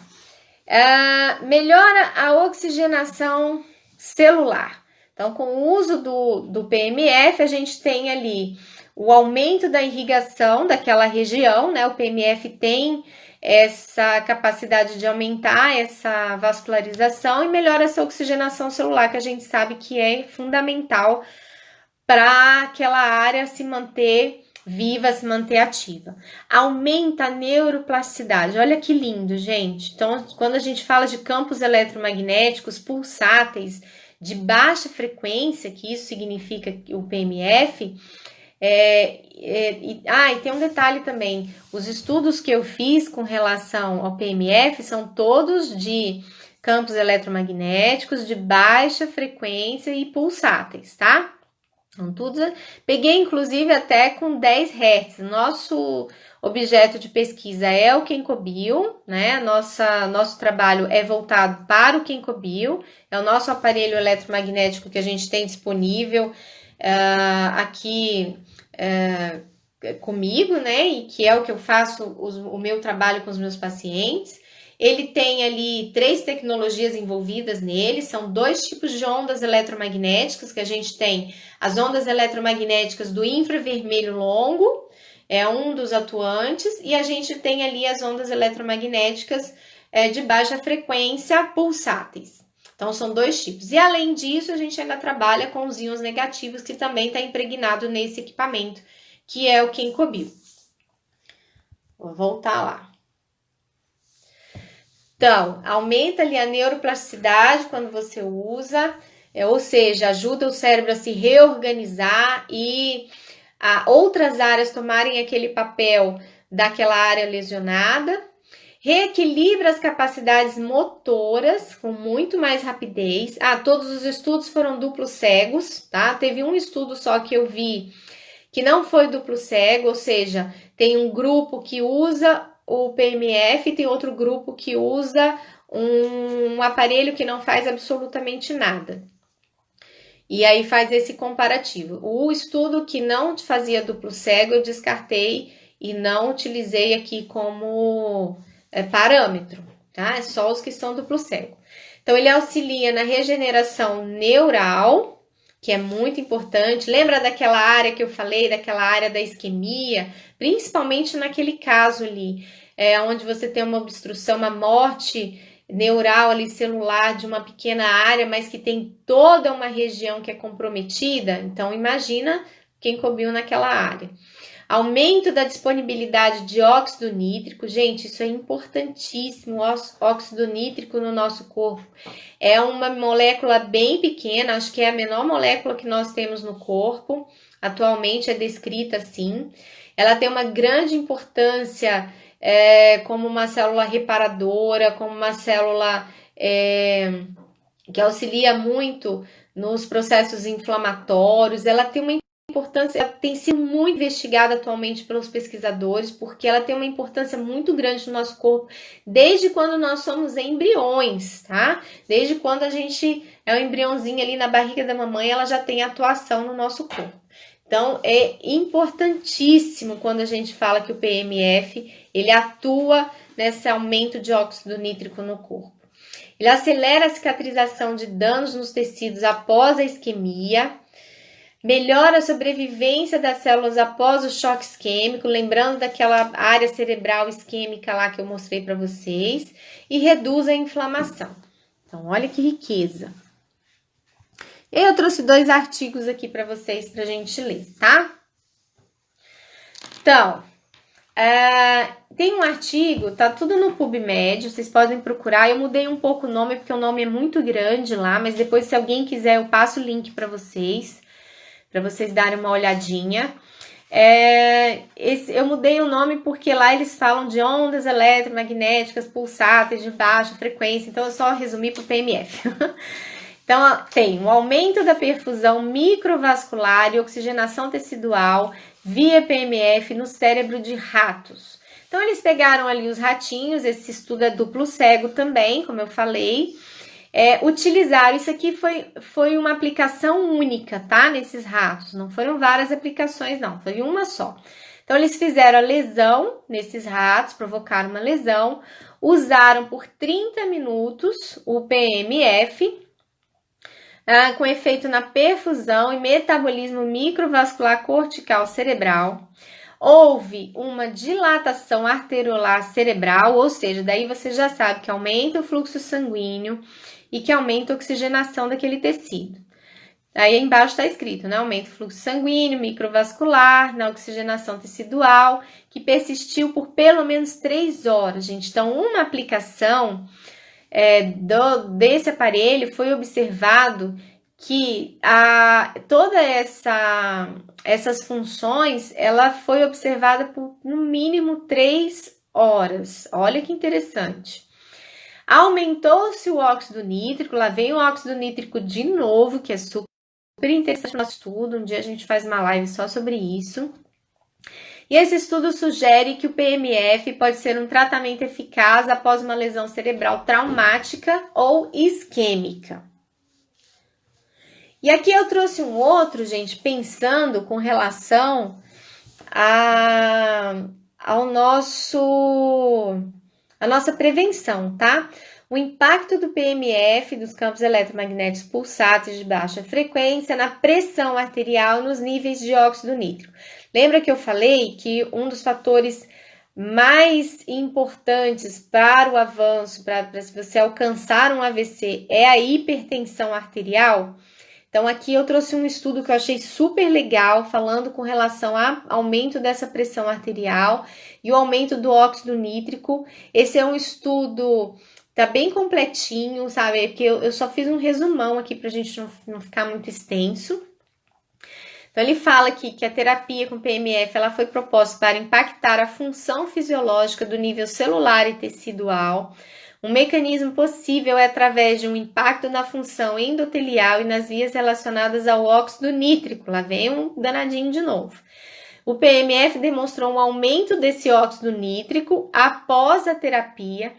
S1: Melhora a oxigenação celular. Então, com o uso do PMF, a gente tem ali o aumento da irrigação daquela região, né? O PMF tem essa capacidade de aumentar essa vascularização e melhora essa oxigenação celular, que a gente sabe que é fundamental para aquela área se manter viva, se manter ativa. Aumenta a neuroplasticidade. Olha que lindo, gente. Então, quando a gente fala de campos eletromagnéticos pulsáteis de baixa frequência, que isso significa o PMF, e tem um detalhe também, os estudos que eu fiz com relação ao PMF são todos de campos eletromagnéticos de baixa frequência e pulsáteis, tá? Então, peguei inclusive até com 10 Hz. Nosso objeto de pesquisa é o Kenkobio, né? Nosso trabalho é voltado para o Kenkobio, é o nosso aparelho eletromagnético que a gente tem disponível aqui comigo, né? E que é o que eu faço o meu trabalho com os meus pacientes. Ele tem ali 3 tecnologias envolvidas nele, são 2 tipos de ondas eletromagnéticas, que a gente tem as ondas eletromagnéticas do infravermelho longo é um dos atuantes, e a gente tem ali as ondas eletromagnéticas de baixa frequência pulsáteis. Então, são 2 tipos. E, além disso, a gente ainda trabalha com os íons negativos, que também está impregnado nesse equipamento, que é o Kenkobil. Vou voltar lá. Então, aumenta ali a neuroplasticidade quando você usa, ou seja, ajuda o cérebro a se reorganizar e a outras áreas tomarem aquele papel daquela área lesionada. Reequilibra as capacidades motoras com muito mais rapidez. Todos os estudos foram duplos cegos, tá? Teve um estudo só que eu vi que não foi duplo cego, ou seja, tem um grupo que usa o PMF e tem outro grupo que usa um aparelho que não faz absolutamente nada. E aí faz esse comparativo. O estudo que não fazia duplo cego eu descartei e não utilizei aqui como parâmetro, tá? É só os que são duplo cego. Então, ele auxilia na regeneração neural, que é muito importante. Lembra daquela área que eu falei, daquela área da isquemia? Principalmente naquele caso ali, onde você tem uma obstrução, uma morte neural ali, celular, de uma pequena área, mas que tem toda uma região que é comprometida. Então, imagina quem cobriu naquela área. Aumento da disponibilidade de óxido nítrico. Gente, isso é importantíssimo. O óxido nítrico no nosso corpo é uma molécula bem pequena, acho que é a menor molécula que nós temos no corpo. Atualmente é descrita assim. Ela tem uma grande importância como uma célula reparadora, como uma célula que auxilia muito nos processos inflamatórios. Ela tem uma importância, ela tem sido muito investigada atualmente pelos pesquisadores, porque ela tem uma importância muito grande no nosso corpo, desde quando nós somos embriões, tá? Desde quando a gente é um embriãozinho ali na barriga da mamãe, ela já tem atuação no nosso corpo. Então, é importantíssimo quando a gente fala que o PMF, ele atua nesse aumento de óxido nítrico no corpo. Ele acelera a cicatrização de danos nos tecidos após a isquemia, melhora a sobrevivência das células após o choque isquêmico, lembrando daquela área cerebral isquêmica lá que eu mostrei para vocês, e reduz a inflamação. Então, olha que riqueza. Eu trouxe 2 artigos aqui para vocês para a gente ler, tá? Então, tem um artigo, tá tudo no PubMed, vocês podem procurar. Eu mudei um pouco o nome porque o nome é muito grande lá, mas depois, se alguém quiser, eu passo o link para vocês darem uma olhadinha. Eu mudei o nome porque lá eles falam de ondas eletromagnéticas pulsáteis de baixa frequência, então eu só resumi para o PMF. Então, tem um aumento da perfusão microvascular e oxigenação tecidual via PMF no cérebro de ratos. Então, eles pegaram ali os ratinhos, esse estudo é duplo cego também, como eu falei, utilizaram, isso aqui foi uma aplicação única, tá? Nesses ratos, não foram várias aplicações, não, foi uma só. Então, eles fizeram a lesão nesses ratos, provocaram uma lesão, usaram por 30 minutos o PMF, com efeito na perfusão e metabolismo microvascular cortical cerebral. Houve uma dilatação arteriolar cerebral, ou seja, daí você já sabe que aumenta o fluxo sanguíneo e que aumenta a oxigenação daquele tecido. Aí embaixo está escrito, né? Aumenta o fluxo sanguíneo, microvascular, na oxigenação tecidual, que persistiu por pelo menos 3 horas, gente. Então, uma aplicação desse aparelho foi observado que toda essas funções, ela foi observada por no mínimo 3 horas. Olha que interessante. Aumentou-se o óxido nítrico, lá vem o óxido nítrico de novo, que é super interessante no nosso estudo. Um dia a gente faz uma live só sobre isso. E esse estudo sugere que o PMF pode ser um tratamento eficaz após uma lesão cerebral traumática ou isquêmica. E aqui eu trouxe um outro, gente, pensando com relação à nossa prevenção, tá? O impacto do PMF, dos campos eletromagnéticos pulsáteis de baixa frequência, na pressão arterial e nos níveis de óxido nítrico. Lembra que eu falei que um dos fatores mais importantes para o avanço, para você alcançar um AVC, é a hipertensão arterial? Então, aqui eu trouxe um estudo que eu achei super legal, falando com relação ao aumento dessa pressão arterial e o aumento do óxido nítrico. Esse é um estudo, tá bem completinho, sabe? Porque eu só fiz um resumão aqui pra gente não ficar muito extenso. Então, ele fala aqui que a terapia com PMF ela foi proposta para impactar a função fisiológica do nível celular e tecidual. Um mecanismo possível é através de um impacto na função endotelial e nas vias relacionadas ao óxido nítrico. Lá vem um danadinho de novo. O PMF demonstrou um aumento desse óxido nítrico após a terapia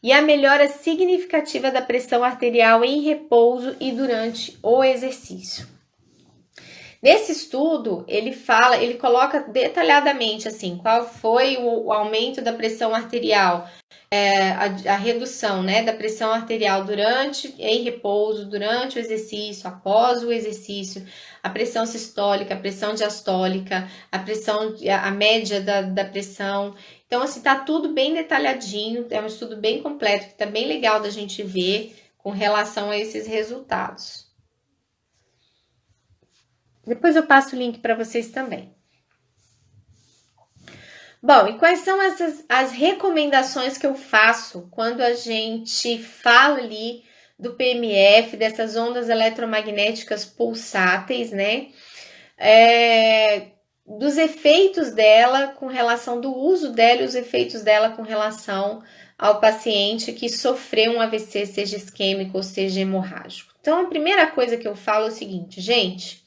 S1: e a melhora significativa da pressão arterial em repouso e durante o exercício. Nesse estudo, ele coloca detalhadamente assim, qual foi o aumento da pressão arterial, a redução, né, da pressão arterial em repouso, durante o exercício, após o exercício, a pressão sistólica, a pressão diastólica, a média da pressão. Então, assim, tá tudo bem detalhadinho, é um estudo bem completo, que tá bem legal da gente ver com relação a esses resultados. Depois eu passo o link para vocês também. Bom, e quais são as recomendações que eu faço quando a gente fala ali do PMF, dessas ondas eletromagnéticas pulsáteis, né? Dos efeitos dela com relação do uso dela e os efeitos dela com relação ao paciente que sofreu um AVC, seja isquêmico ou seja hemorrágico. Então, a primeira coisa que eu falo é o seguinte, gente,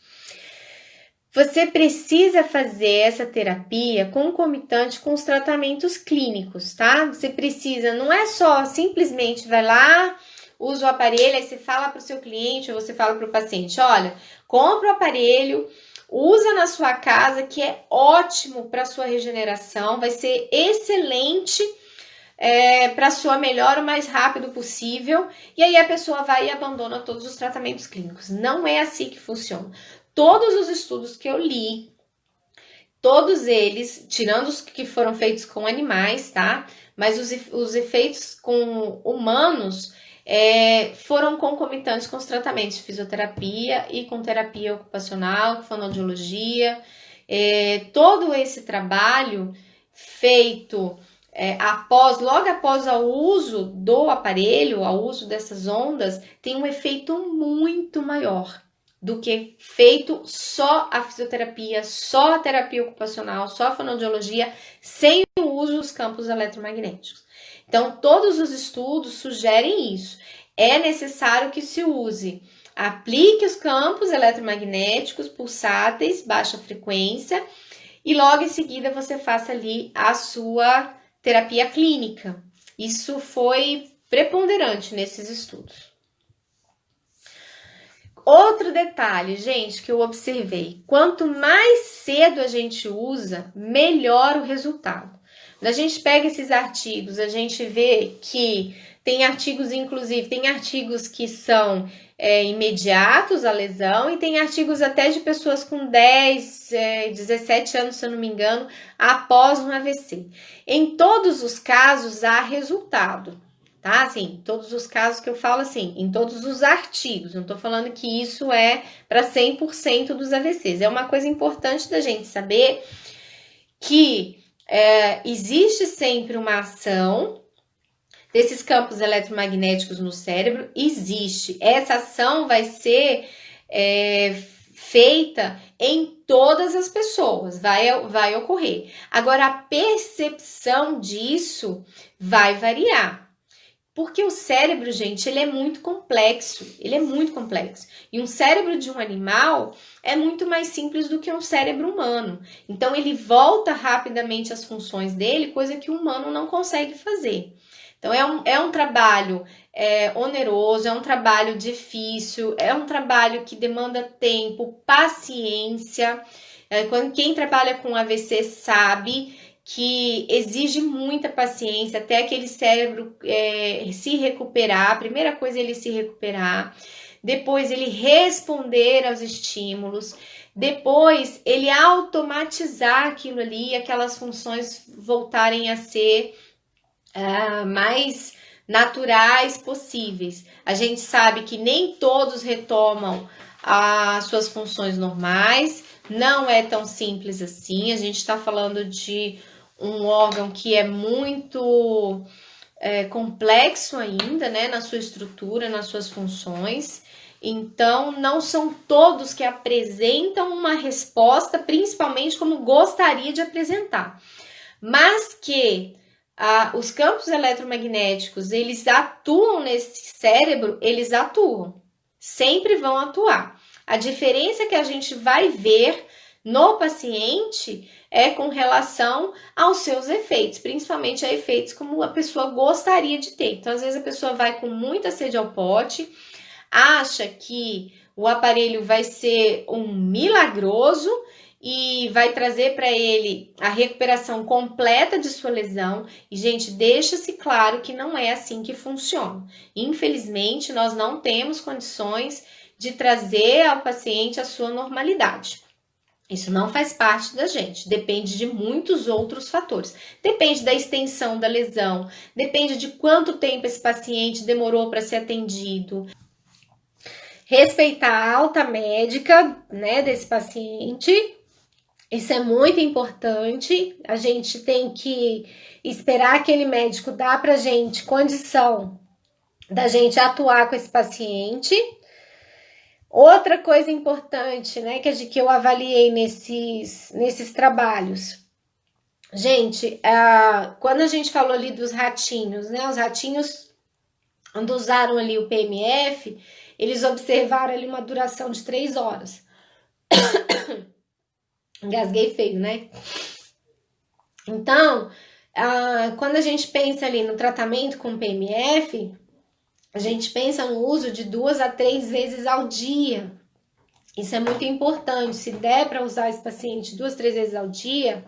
S1: você precisa fazer essa terapia concomitante com os tratamentos clínicos, tá? Você precisa, não é só simplesmente vai lá, usa o aparelho, aí você fala para o seu cliente ou você fala para o paciente, olha, compra o aparelho, usa na sua casa, que é ótimo para a sua regeneração, vai ser excelente para a sua melhora o mais rápido possível, e aí a pessoa vai e abandona todos os tratamentos clínicos. Não é assim que funciona. Todos os estudos que eu li, todos eles, tirando os que foram feitos com animais, tá? Mas os efeitos com humanos foram concomitantes com os tratamentos de fisioterapia e com terapia ocupacional, fonoaudiologia. Todo esse trabalho feito logo após o uso do aparelho, o uso dessas ondas, tem um efeito muito maior do que feito só a fisioterapia, só a terapia ocupacional, só a fonoaudiologia, sem o uso dos campos eletromagnéticos. Então, todos os estudos sugerem isso. É necessário que se aplique os campos eletromagnéticos pulsáteis, baixa frequência, e logo em seguida você faça ali a sua terapia clínica. Isso foi preponderante nesses estudos. Outro detalhe, gente, que eu observei, quanto mais cedo a gente usa, melhor o resultado. Quando a gente pega esses artigos, a gente vê que tem artigos, inclusive, tem artigos que são imediatos à lesão e tem artigos até de pessoas com 10, 17 anos, se eu não me engano, após um AVC. Em todos os casos, há resultado. Tá? Assim, todos os casos que eu falo assim, em todos os artigos, não tô falando que isso é para 100% dos AVCs. É uma coisa importante da gente saber que existe sempre uma ação desses campos eletromagnéticos no cérebro, existe. Essa ação vai ser feita em todas as pessoas, vai ocorrer. Agora, a percepção disso vai variar. Porque o cérebro, gente, ele é muito complexo. E um cérebro de um animal é muito mais simples do que um cérebro humano. Então, ele volta rapidamente às funções dele, coisa que o humano não consegue fazer. Então, é um trabalho oneroso, é um trabalho difícil, é um trabalho que demanda tempo, paciência. Quem trabalha com AVC sabe que exige muita paciência até aquele cérebro se recuperar. A primeira coisa é ele se recuperar, depois ele responder aos estímulos, depois ele automatizar aquilo ali, aquelas funções voltarem a ser mais naturais possíveis. A gente sabe que nem todos retomam as suas funções normais, não é tão simples assim. A gente está falando de um órgão que é muito complexo ainda, né, na sua estrutura, nas suas funções. Então, não são todos que apresentam uma resposta, principalmente como gostaria de apresentar. Mas que os campos eletromagnéticos, eles atuam nesse cérebro, eles atuam. Sempre vão atuar. A diferença que a gente vai ver no paciente é com relação aos seus efeitos, principalmente a efeitos como a pessoa gostaria de ter. Então, às vezes a pessoa vai com muita sede ao pote, acha que o aparelho vai ser um milagroso e vai trazer para ele a recuperação completa de sua lesão. E, gente, deixa-se claro que não é assim que funciona. Infelizmente, nós não temos condições de trazer ao paciente a sua normalidade. Isso não faz parte da gente, depende de muitos outros fatores. Depende da extensão da lesão, depende de quanto tempo esse paciente demorou para ser atendido. Respeitar a alta médica, né, desse paciente, isso é muito importante. A gente tem que esperar aquele médico dar pra gente condição da gente atuar com esse paciente. Outra coisa importante, né, que eu avaliei nesses trabalhos. Gente, quando a gente falou ali dos ratinhos, né, os ratinhos, quando usaram ali o PMF, eles observaram ali uma duração de 3 horas. Engasguei feio, né? Então, quando a gente pensa ali no tratamento com PMF, a gente pensa no uso de 2 a 3 vezes ao dia. Isso é muito importante. Se der para usar esse paciente 2, 3 vezes ao dia,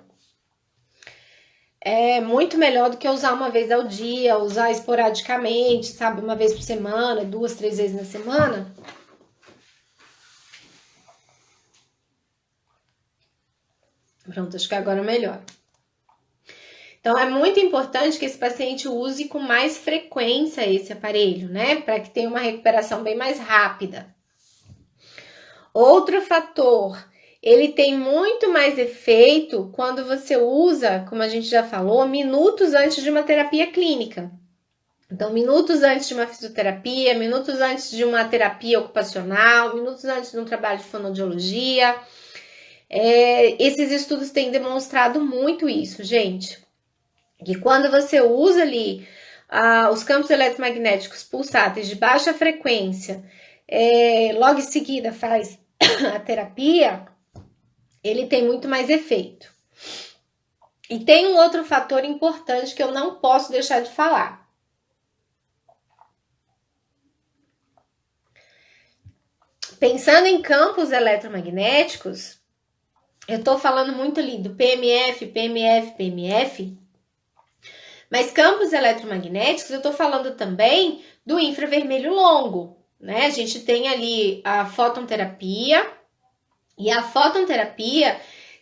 S1: é muito melhor do que usar uma vez ao dia, usar esporadicamente, sabe? Uma vez por semana, 2, 3 vezes na semana. Pronto, acho que agora melhor. Então, é muito importante que esse paciente use com mais frequência esse aparelho, né? Para que tenha uma recuperação bem mais rápida. Outro fator, ele tem muito mais efeito quando você usa, como a gente já falou, minutos antes de uma terapia clínica. Então, minutos antes de uma fisioterapia, minutos antes de uma terapia ocupacional, minutos antes de um trabalho de fonoaudiologia. Esses estudos têm demonstrado muito isso, gente. Que quando você usa ali os campos eletromagnéticos pulsáteis de baixa frequência, logo em seguida faz a terapia, ele tem muito mais efeito. E tem um outro fator importante que eu não posso deixar de falar. Pensando em campos eletromagnéticos, eu tô falando muito ali do PMF, mas campos eletromagnéticos, eu tô falando também do infravermelho longo, né? A gente tem ali a fotonterapia, e a fotonterapia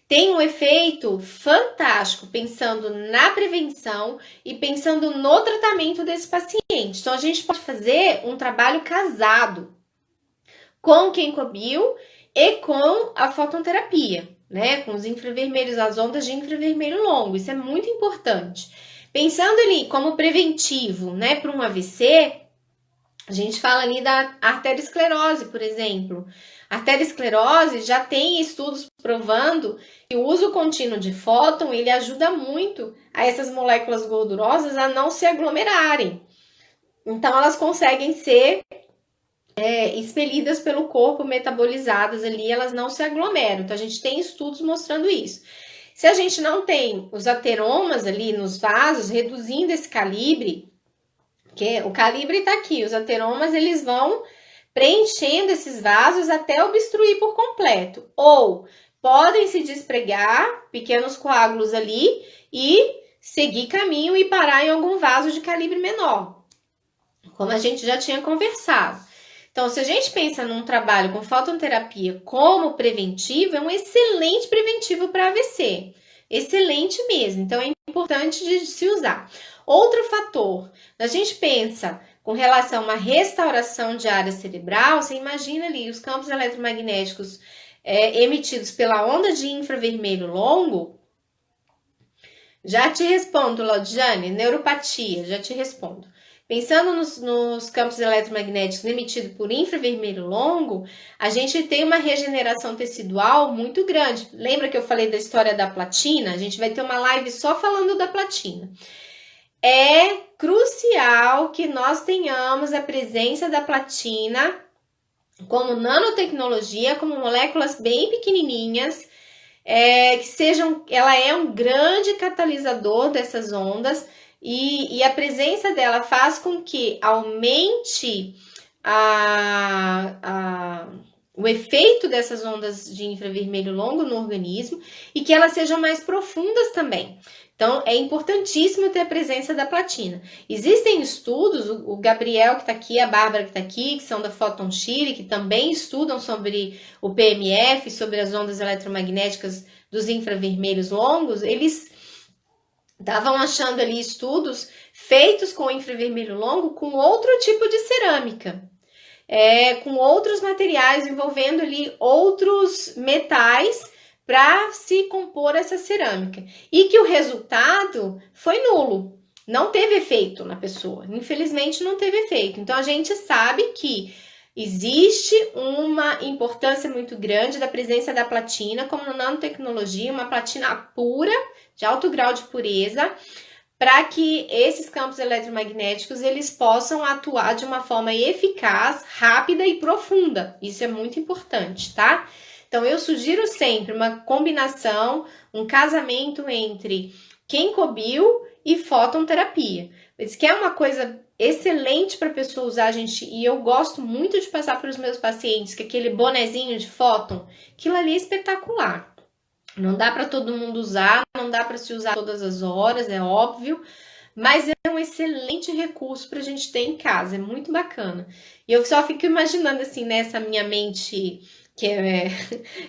S1: tem um efeito fantástico, pensando na prevenção e pensando no tratamento desse paciente. Então, a gente pode fazer um trabalho casado com o Kenkobil e com a fotonterapia, né? Com os infravermelhos, as ondas de infravermelho longo. Isso é muito importante. Pensando ali como preventivo, né, para um AVC, a gente fala ali da arteriosclerose, por exemplo. A arteriosclerose já tem estudos provando que o uso contínuo de fóton, ele ajuda muito a essas moléculas gordurosas a não se aglomerarem. Então, elas conseguem ser expelidas pelo corpo, metabolizadas ali, elas não se aglomeram. Então, a gente tem estudos mostrando isso. Se a gente não tem os ateromas ali nos vasos, reduzindo esse calibre, que o calibre está aqui, os ateromas eles vão preenchendo esses vasos até obstruir por completo. Ou podem se despregar pequenos coágulos ali e seguir caminho e parar em algum vaso de calibre menor, como a gente já tinha conversado. Então, se a gente pensa num trabalho com fototerapia como preventivo, é um excelente preventivo para AVC. Excelente mesmo. Então, é importante de se usar. Outro fator, a gente pensa com relação a uma restauração de área cerebral, você imagina ali os campos eletromagnéticos emitidos pela onda de infravermelho longo. Já te respondo, Laudiane, neuropatia, já te respondo. Pensando nos campos eletromagnéticos emitidos por infravermelho longo, a gente tem uma regeneração tecidual muito grande. Lembra que eu falei da história da platina? A gente vai ter uma live só falando da platina. É crucial que nós tenhamos a presença da platina como nanotecnologia, como moléculas bem pequenininhas, ela é um grande catalisador dessas ondas e a presença dela faz com que aumente o efeito dessas ondas de infravermelho longo no organismo e que elas sejam mais profundas também. Então, é importantíssimo ter a presença da platina. Existem estudos, o Gabriel que está aqui, a Bárbara que está aqui, que são da Photon Chile, que também estudam sobre o PMF, sobre as ondas eletromagnéticas dos infravermelhos longos. Eles estavam achando ali estudos feitos com infravermelho longo com outro tipo de cerâmica. Com outros materiais, envolvendo ali outros metais para se compor essa cerâmica. E que o resultado foi nulo. Não teve efeito na pessoa. Infelizmente, não teve efeito. Então, a gente sabe que existe uma importância muito grande da presença da platina como nanotecnologia, uma platina pura, de alto grau de pureza, para que esses campos eletromagnéticos eles possam atuar de uma forma eficaz, rápida e profunda. Isso é muito importante, tá? Então, eu sugiro sempre uma combinação, um casamento entre Kenkobil e fototerapia. Isso que é uma coisa excelente para a pessoa usar, gente, e eu gosto muito de passar para os meus pacientes que aquele bonezinho de fóton, aquilo ali é espetacular. Não dá para todo mundo usar, não dá para se usar todas as horas, é óbvio, mas é um excelente recurso para a gente ter em casa, é muito bacana. E eu só fico imaginando assim, nessa minha mente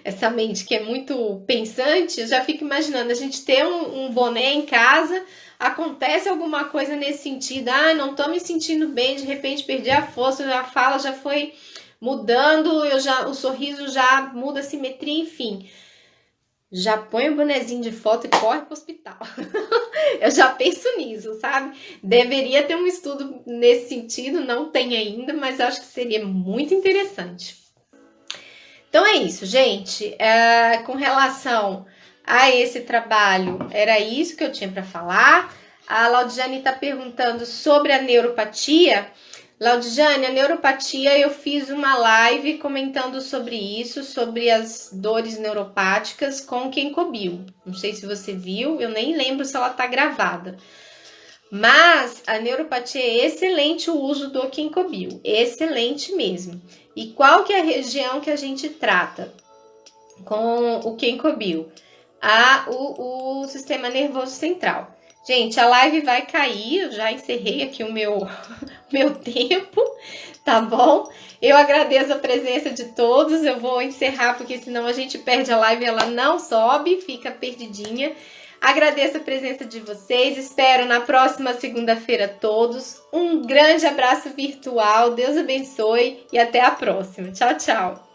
S1: essa mente que é muito pensante, eu já fico imaginando a gente ter um boné em casa, acontece alguma coisa nesse sentido, não tô me sentindo bem, de repente perdi a força, a fala já foi mudando, o sorriso já muda a simetria, enfim. Já põe o bonezinho de foto e corre pro hospital. Eu já penso nisso, sabe? Deveria ter um estudo nesse sentido, não tem ainda, mas acho que seria muito interessante. Então é isso, gente. Com relação a esse trabalho, era isso que eu tinha para falar. A Laudiane está perguntando sobre a neuropatia. Laudiane, a neuropatia, eu fiz uma live comentando sobre isso, sobre as dores neuropáticas com Kenkobil. Não sei se você viu, eu nem lembro se ela está gravada. Mas a neuropatia é excelente o uso do Kenkobil, excelente mesmo. E qual que é a região que a gente trata com o Kenkobil? O sistema nervoso central. Gente, a live vai cair, eu já encerrei aqui o meu tempo, tá bom? Eu agradeço a presença de todos, eu vou encerrar porque senão a gente perde a live, ela não sobe, fica perdidinha. Agradeço a presença de vocês, espero na próxima segunda-feira todos. Um grande abraço virtual, Deus abençoe e até a próxima. Tchau, tchau!